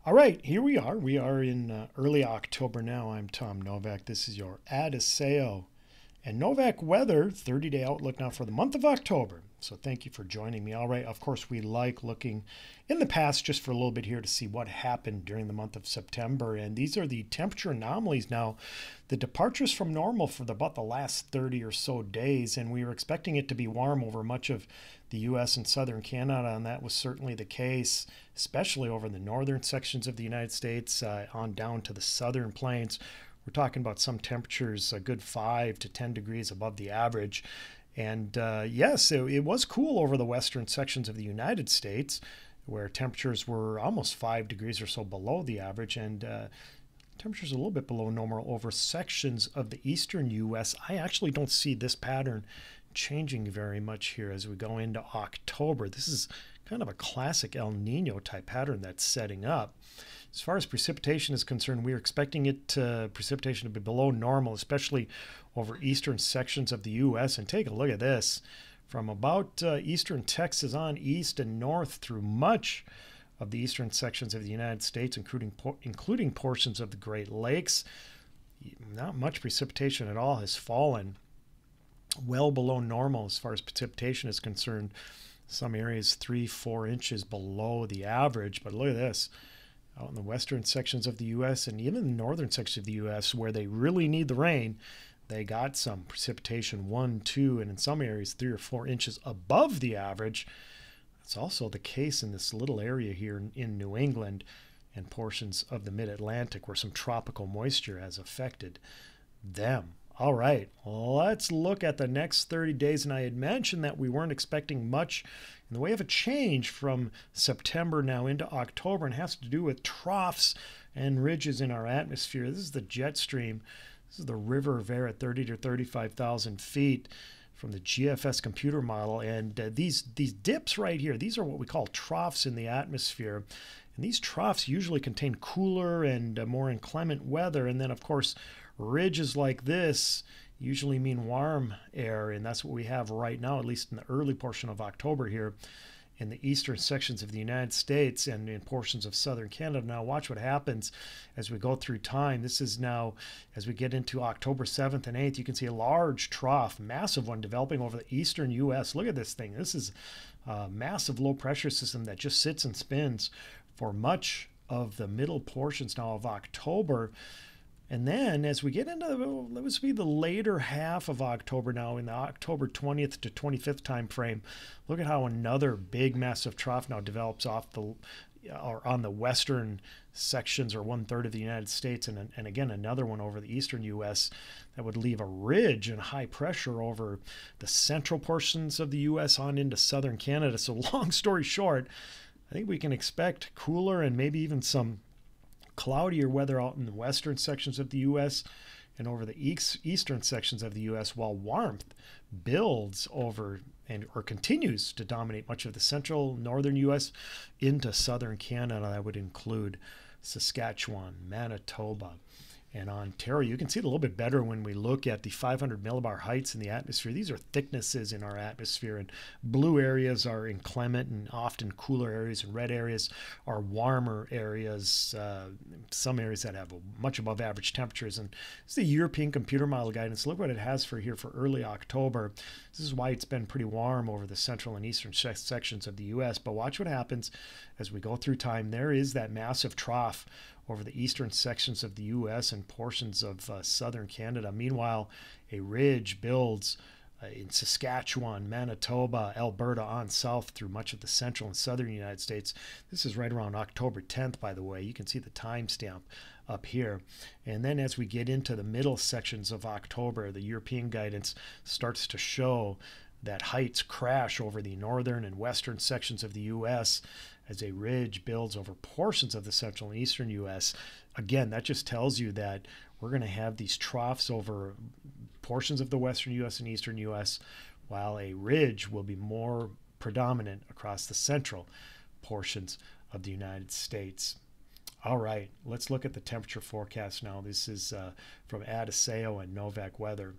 All right, here we are. We are in early October now. I'm Tom Novak. This is your Adiseo and Novak weather 30-day outlook now for the month of October. So thank you for joining me. All right, of course, we like looking in the past just for a little bit here to see what happened during the month of September. And these are the temperature anomalies now, the departures from normal for about the last 30 or so days. And we were expecting it to be warm over much of the US and southern Canada, and that was certainly the case, especially over the northern sections of the United States on down to the southern plains. We're talking about some temperatures a good 5 to 10 degrees above the average. And yes, it was cool over the western sections of the United States, where temperatures were almost 5 degrees or so below the average, and temperatures a little bit below normal over sections of the eastern U.S. I actually don't see this pattern changing very much here as we go into October. This is kind of a classic El Nino type pattern that's setting up. As far as precipitation is concerned, we're expecting precipitation to be below normal, especially over eastern sections of the U.S. And take a look at this. From about eastern Texas on east and north through much of the eastern sections of the United States, including portions of the Great Lakes, not much precipitation at all has fallen, well below normal as far as precipitation is concerned. Some areas 3-4 inches below the average. But look at this. Out in the western sections of the U.S. and even the northern sections of the U.S. where they really need the rain, they got some precipitation 1, 2, and in some areas 3 or 4 inches above the average. That's also the case in this little area here in New England and portions of the mid-Atlantic where some tropical moisture has affected them. All right, let's look at the next 30 days. And I had mentioned that we weren't expecting much in the way of a change from September now into October, and it has to do with troughs and ridges in our atmosphere. This is the jet stream. This is the river of air at 30 to 35,000 feet from the GFS computer model. And these dips right here, these are what we call troughs in the atmosphere. And these troughs usually contain cooler and more inclement weather. And then, of course, ridges like this usually mean warm air, and that's what we have right now, at least in the early portion of October here in the eastern sections of the United States and in portions of southern Canada. Now watch what happens as we go through time. This is now, as we get into October 7th and 8th, you can see a large trough, massive one, developing over the eastern U.S. Look at this thing. This is a massive low pressure system that just sits and spins for much of the middle portions now of October. And then as we get into, let's be the later half of October now, in the October 20th to 25th time frame, look at how another big massive trough now develops off the, or on the western sections or 1/3 of the United States, and again another one over the eastern U.S. that would leave a ridge and high pressure over the central portions of the U.S. on into southern Canada. So long story short, I think we can expect cooler and maybe even some cloudier weather out in the western sections of the U.S. and over the eastern sections of the U.S., while warmth builds over or continues to dominate much of the central northern U.S. into southern Canada. That would include Saskatchewan, Manitoba, and Ontario. You can see it a little bit better when we look at the 500 millibar heights in the atmosphere. These are thicknesses in our atmosphere, and blue areas are inclement and often cooler areas, and red areas are warmer areas, some areas that have much above average temperatures. And this is the European computer model guidance. Look what it has for here for early October. This is why it's been pretty warm over the central and eastern sections of the U.S. But watch what happens as we go through time. There is that massive trough over the eastern sections of the U.S. and portions of southern Canada. Meanwhile, a ridge builds in Saskatchewan, Manitoba, Alberta on south through much of the central and southern United States. This is right around October 10th, by the way. You can see the timestamp up here. And then as we get into the middle sections of October, the European guidance starts to show that heights crash over the northern and western sections of the U.S. as a ridge builds over portions of the central and eastern U.S. Again, that just tells you that we're going to have these troughs over portions of the western U.S. and eastern U.S., while a ridge will be more predominant across the central portions of the United States. All right, let's look at the temperature forecast now. This is from Adiseo and Novak Weather.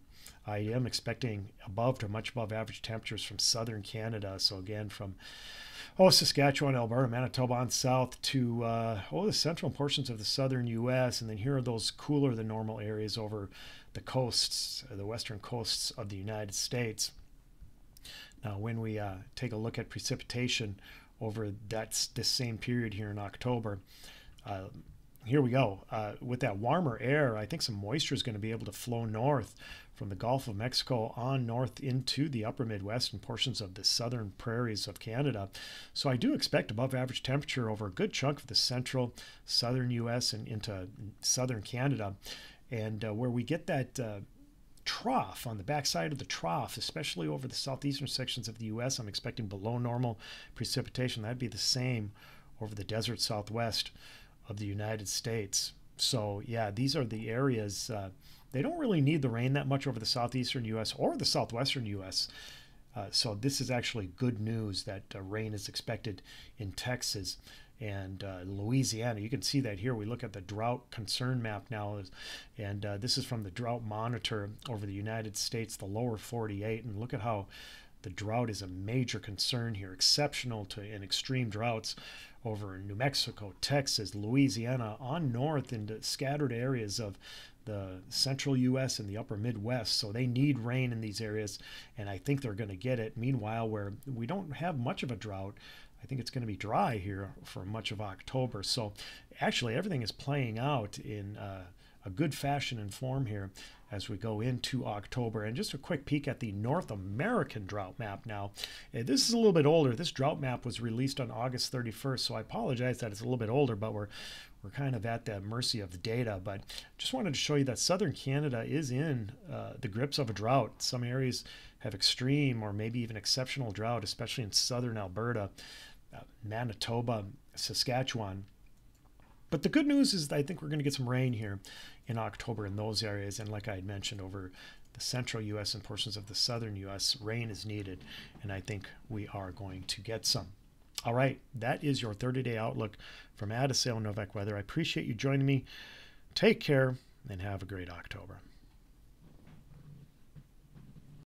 I am expecting above to much above average temperatures from southern Canada. So again, from Oh, Saskatchewan, Alberta, Manitoba on south to the central portions of the southern U.S. And then here are those cooler than normal areas over the coasts, the western coasts of the United States. Now, when we take a look at precipitation over this same period here in October, uh, here we go. With that warmer air, I think some moisture is going to be able to flow north from the Gulf of Mexico on north into the upper Midwest and portions of the southern prairies of Canada. So I do expect above average temperature over a good chunk of the central, southern U.S. and into southern Canada. And where we get that trough on the backside of the trough, especially over the southeastern sections of the U.S., I'm expecting below normal precipitation. That'd be the same over the desert southwest of the United States. So yeah, these are the areas. They don't really need the rain that much over the southeastern U.S. or the southwestern U.S. So this is actually good news that rain is expected in Texas and Louisiana. You can see that here. We look at the drought concern map now, and this is from the Drought Monitor over the United States, the lower 48, and look at how the drought is a major concern here, exceptional to and extreme droughts over New Mexico, Texas, Louisiana, on north into scattered areas of the central U.S. and the upper Midwest. So they need rain in these areas, and I think they're going to get it. Meanwhile, where we don't have much of a drought, I think it's going to be dry here for much of October. So actually everything is playing out in a good fashion and form here as we go into October. And just a quick peek at the North American drought map now. This is a little bit older. This drought map was released on August 31st, so I apologize that it's a little bit older, but we're kind of at the mercy of the data. But just wanted to show you that southern Canada is in the grips of a drought. Some areas have extreme or maybe even exceptional drought, especially in southern Alberta, Manitoba, Saskatchewan. But the good news is I think we're going to get some rain here in October in those areas. And like I had mentioned, over the central U.S. and portions of the southern U.S., rain is needed. And I think we are going to get some. All right, that is your 30-day outlook from Adisale Novak Weather. I appreciate you joining me. Take care and have a great October.